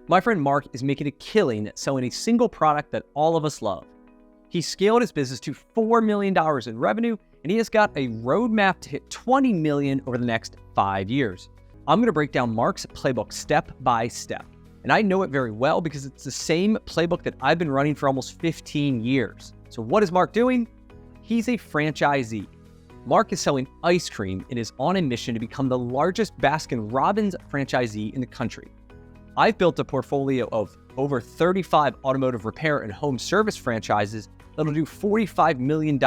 My friend Mark is making a killing selling a single product that all of us love. He scaled his business to $4 million in revenue, and he has got a roadmap to hit $20 million over the next 5 years. I'm going to break down Mark's playbook step by step. And I know it very well because it's the same playbook that I've been running for almost 15 years. So what is Mark doing? He's a franchisee. Mark is selling ice cream and is on a mission to become the largest Baskin-Robbins franchisee in the country. I've built a portfolio of over 35 automotive repair and home service franchises that'll do $45 million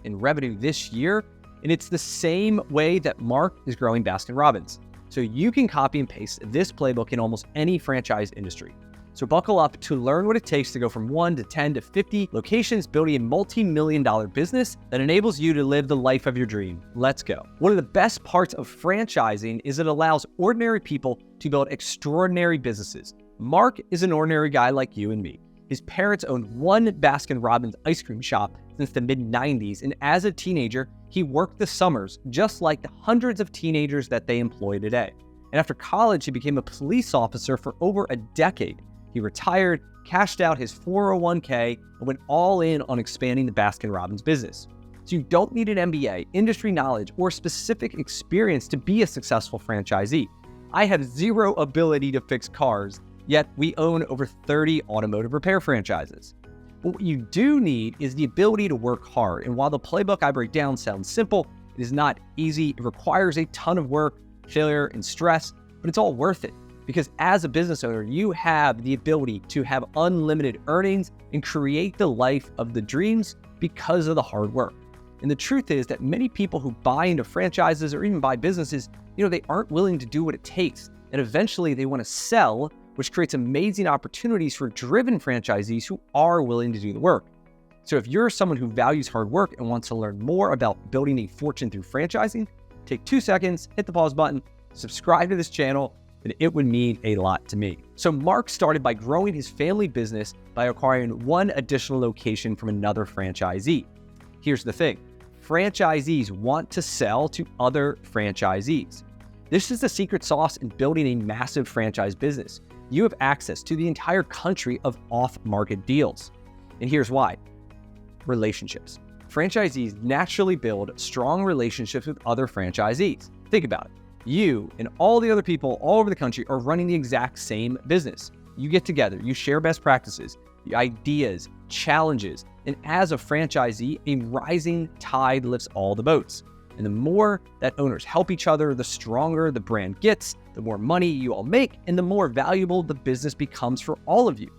in revenue this year, and it's the same way that Mark is growing Baskin-Robbins. So you can copy and paste this playbook in almost any franchise industry. So buckle up to learn what it takes to go from 1 to 10 to 50 locations, building a multi-million-dollar business that enables you to live the life of your dream. Let's go. One of the best parts of franchising is it allows ordinary people to build extraordinary businesses. Mark is an ordinary guy like you and me. His parents owned one Baskin-Robbins ice cream shop since the mid-90s, and as a teenager, he worked the summers just like the hundreds of teenagers that they employ today. And after college, he became a police officer for over a decade. He retired, cashed out his 401k, and went all in on expanding the Baskin-Robbins business. So you don't need an MBA, industry knowledge, or specific experience to be a successful franchisee. I have zero ability to fix cars, yet we own over 30 automotive repair franchises. But what you do need is the ability to work hard. And while the playbook I break down sounds simple, it is not easy. It requires a ton of work, failure, and stress, but it's all worth it. Because as a business owner, you have the ability to have unlimited earnings and create the life of the dreams because of the hard work. And the truth is that many people who buy into franchises or even buy businesses, they aren't willing to do what it takes. And eventually they want to sell, which creates amazing opportunities for driven franchisees who are willing to do the work. So if you're someone who values hard work and wants to learn more about building a fortune through franchising, take 2 seconds, hit the pause button, subscribe to this channel, and it would mean a lot to me. So Mark started by growing his family business by acquiring one additional location from another franchisee. Here's the thing, franchisees want to sell to other franchisees. This is the secret sauce in building a massive franchise business. You have access to the entire country of off-market deals. And here's why. Relationships. Franchisees naturally build strong relationships with other franchisees. Think about it. You and all the other people all over the country are running the exact same business. You get together, you share best practices, ideas, challenges, and as a franchisee, a rising tide lifts all the boats. And the more that owners help each other, the stronger the brand gets, the more money you all make, and the more valuable the business becomes for all of you.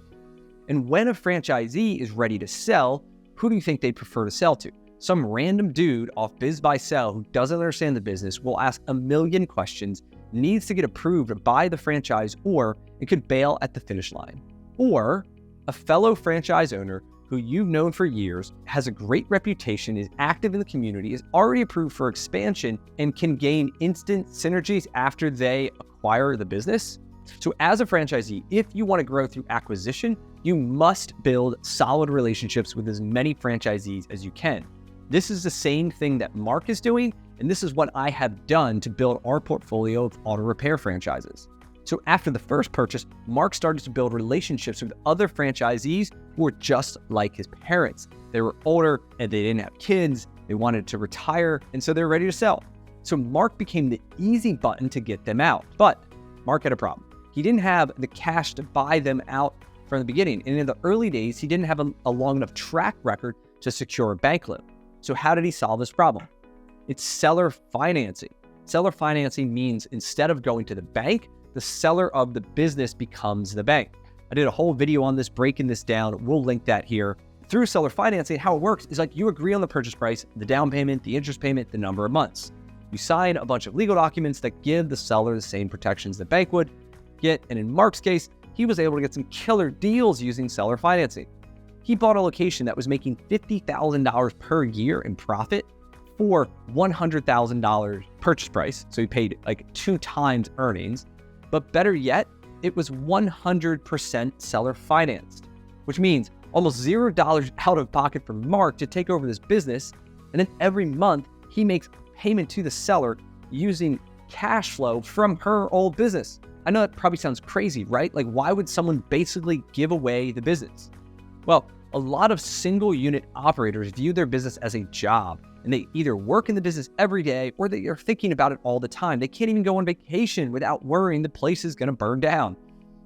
And when a franchisee is ready to sell, who do you think they'd prefer to sell to? Some random dude off BizBuySell who doesn't understand the business will ask a million questions, needs to get approved to buy the franchise, or it could bail at the finish line. Or a fellow franchise owner who you've known for years, has a great reputation, is active in the community, is already approved for expansion, and can gain instant synergies after they acquire the business. So as a franchisee, if you want to grow through acquisition, you must build solid relationships with as many franchisees as you can. This is the same thing that Mark is doing, and this is what I have done to build our portfolio of auto repair franchises. So after the first purchase, Mark started to build relationships with other franchisees who were just like his parents. They were older and they didn't have kids, they wanted to retire, and so they're ready to sell. So Mark became the easy button to get them out. But Mark had a problem. He didn't have the cash to buy them out from the beginning. And in the early days, he didn't have a long enough track record to secure a bank loan. So how did he solve this problem? It's seller financing. Seller financing means instead of going to the bank, the seller of the business becomes the bank. I did a whole video on this, breaking this down. We'll link that here. Through seller financing, how it works is like you agree on the purchase price, the down payment, the interest payment, the number of months. You sign a bunch of legal documents that give the seller the same protections the bank would get. And in Mark's case, he was able to get some killer deals using seller financing. He bought a location that was making $50,000 per year in profit for $100,000 purchase price. So he paid like 2 times earnings. But better yet, it was 100% seller financed, which means almost $0 out of pocket for Mark to take over this business. And then every month he makes payment to the seller using cash flow from her old business. I know that probably sounds crazy, right? Like, why would someone basically give away the business? Well, a lot of single unit operators view their business as a job, and they either work in the business every day or they are thinking about it all the time. They can't even go on vacation without worrying the place is going to burn down.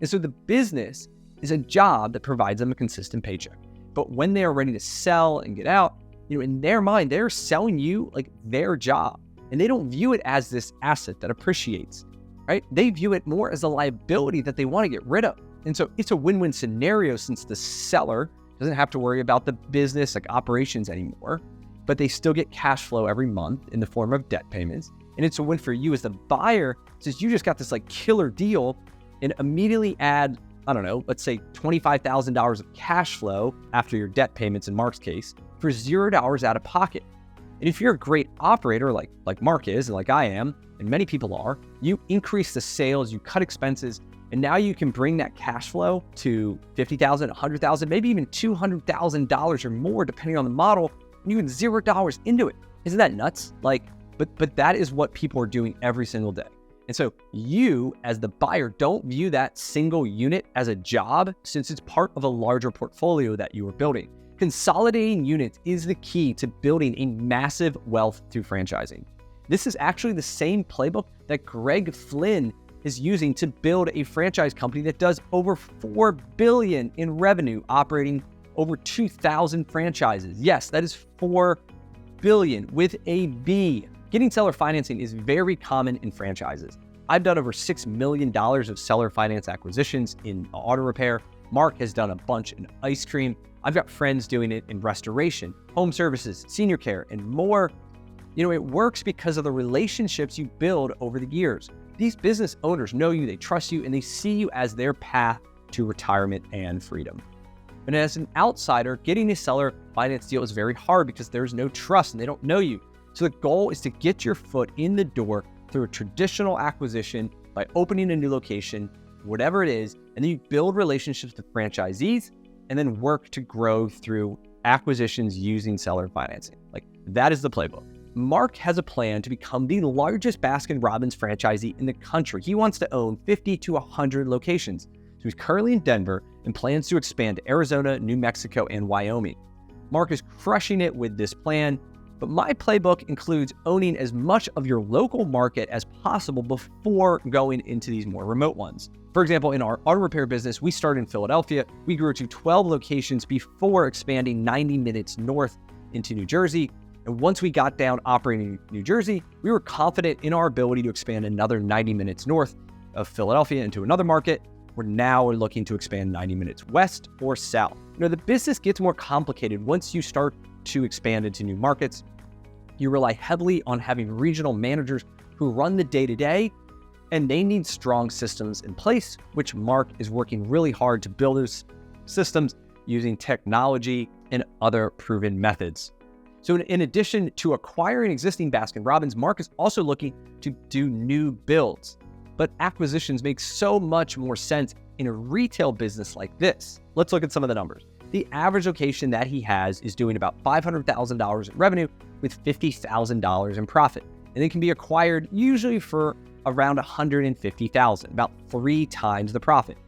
And so the business is a job that provides them a consistent paycheck. But when they are ready to sell and get out, in their mind, they're selling you like their job, and they don't view it as this asset that appreciates, right? They view it more as a liability that they want to get rid of. And so it's a win-win scenario since the seller doesn't have to worry about the business like operations anymore, but they still get cash flow every month in the form of debt payments. And it's a win for you as the buyer, since you just got this like killer deal and immediately add, I don't know, let's say $25,000 of cash flow after your debt payments in Mark's case for $0 out of pocket. And if you're a great operator like Mark is, and like I am, and many people are, you increase the sales, you cut expenses, and now you can bring that cash flow to $50,000, $100,000, maybe even $200,000 or more, depending on the model, and you get $0 into it. Isn't that nuts? But that is what people are doing every single day. And so you, as the buyer, don't view that single unit as a job, since it's part of a larger portfolio that you are building. Consolidating units is the key to building a massive wealth through franchising. This is actually the same playbook that Greg Flynn is using to build a franchise company that does over $4 billion in revenue, operating over 2,000 franchises. Yes, that is $4 billion with a B. Getting seller financing is very common in franchises. I've done over $6 million of seller finance acquisitions in auto repair. Mark has done a bunch in ice cream. I've got friends doing it in restoration, home services, senior care, and more. It works because of the relationships you build over the years. These business owners know you, they trust you, and they see you as their path to retirement and freedom. And as an outsider, getting a seller finance deal is very hard because there's no trust and they don't know you. So the goal is to get your foot in the door through a traditional acquisition by opening a new location, whatever it is, and then you build relationships with franchisees and then work to grow through acquisitions using seller financing. That is the playbook. Mark has a plan to become the largest Baskin-Robbins franchisee in the country. He wants to own 50 to 100 locations. So he's currently in Denver and plans to expand to Arizona, New Mexico, and Wyoming. Mark is crushing it with this plan, but my playbook includes owning as much of your local market as possible before going into these more remote ones. For example, in our auto repair business, we started in Philadelphia. We grew to 12 locations before expanding 90 minutes north into New Jersey. And once we got down operating in New Jersey, we were confident in our ability to expand another 90 minutes north of Philadelphia into another market. We're now looking to expand 90 minutes west or south. The business gets more complicated once you start to expand into new markets. You rely heavily on having regional managers who run the day-to-day, and they need strong systems in place, which Mark is working really hard to build those systems using technology and other proven methods. So in addition to acquiring existing Baskin-Robbins, Mark is also looking to do new builds. But acquisitions make so much more sense in a retail business like this. Let's look at some of the numbers. The average location that he has is doing about $500,000 in revenue with $50,000 in profit. And it can be acquired usually for around $150,000, about 3 times the profit.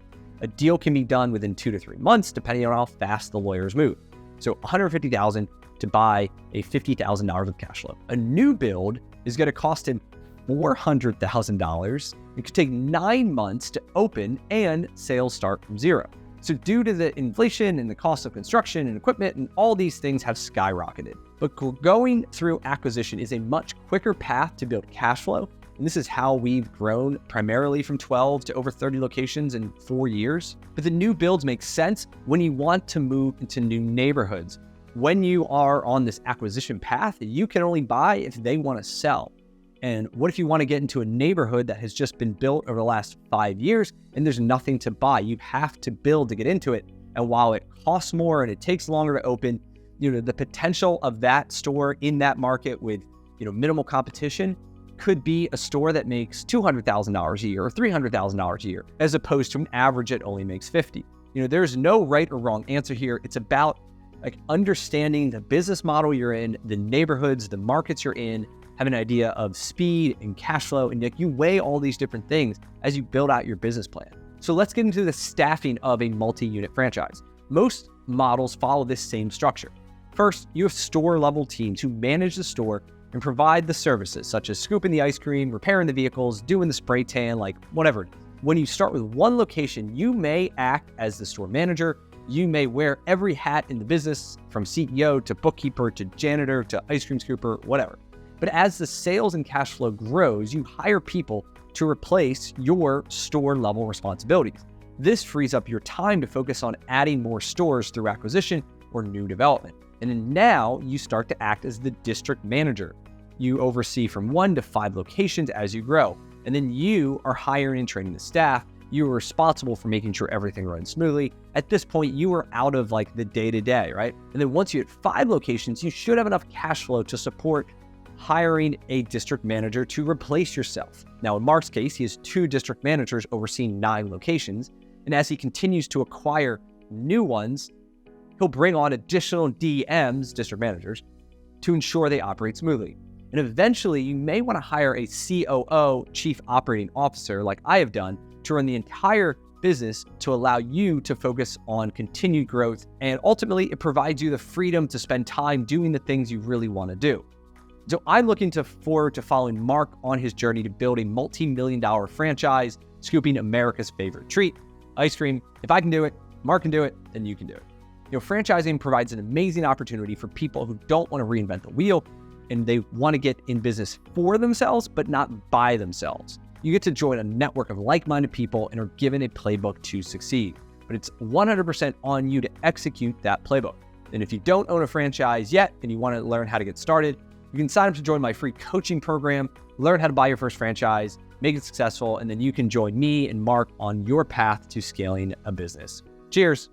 A deal can be done within 2 to 3 months, depending on how fast the lawyers move. So $150,000 to buy a $50,000 of cash flow. A new build is going to cost him $400,000. It could take 9 months to open and sales start from zero. So due to the inflation and the cost of construction and equipment and all these things have skyrocketed. But going through acquisition is a much quicker path to build cash flow. And this is how we've grown primarily from 12 to over 30 locations in 4 years. But the new builds make sense when you want to move into new neighborhoods. When you are on this acquisition path, you can only buy if they want to sell. And what if you want to get into a neighborhood that has just been built over the last 5 years and there's nothing to buy? You have to build to get into it. And while it costs more and it takes longer to open, the potential of that store in that market with, minimal competition could be a store that makes $200,000 a year or $300,000 a year, as opposed to an average that only makes $50,000. There's no right or wrong answer here. It's about understanding the business model you're in, the neighborhoods, the markets you're in, have an idea of speed and cash flow, and you weigh all these different things as you build out your business plan. So let's get into the staffing of a multi-unit franchise. Most models follow this same structure. First, you have store-level teams who manage the store and provide the services, such as scooping the ice cream, repairing the vehicles, doing the spray tan, like whatever. When you start with one location, you may act as the store manager. You may wear every hat in the business, from CEO to bookkeeper to janitor to ice cream scooper, whatever. But as the sales and cash flow grows, you hire people to replace your store-level responsibilities. This frees up your time to focus on adding more stores through acquisition or new development. And then now you start to act as the district manager. You oversee from 1 to 5 locations as you grow. And then you are hiring and training the staff. You are responsible for making sure everything runs smoothly. At this point, you are out of like the day-to-day, right? And then once you hit 5 locations, you should have enough cash flow to support hiring a district manager to replace yourself. Now, in Mark's case, he has 2 district managers overseeing 9 locations. And as he continues to acquire new ones, he'll bring on additional DMs, district managers, to ensure they operate smoothly. And eventually, you may want to hire a COO, Chief Operating Officer, like I have done, to run the entire business to allow you to focus on continued growth. And ultimately, it provides you the freedom to spend time doing the things you really want to do. So I'm looking forward to following Mark on his journey to build a multi-million-dollar franchise, scooping America's favorite treat, ice cream. If I can do it, Mark can do it, then you can do it. Franchising provides an amazing opportunity for people who don't want to reinvent the wheel and they want to get in business for themselves, but not by themselves. You get to join a network of like-minded people and are given a playbook to succeed. But it's 100% on you to execute that playbook. And if you don't own a franchise yet and you want to learn how to get started, you can sign up to join my free coaching program, learn how to buy your first franchise, make it successful, and then you can join me and Mark on your path to scaling a business. Cheers.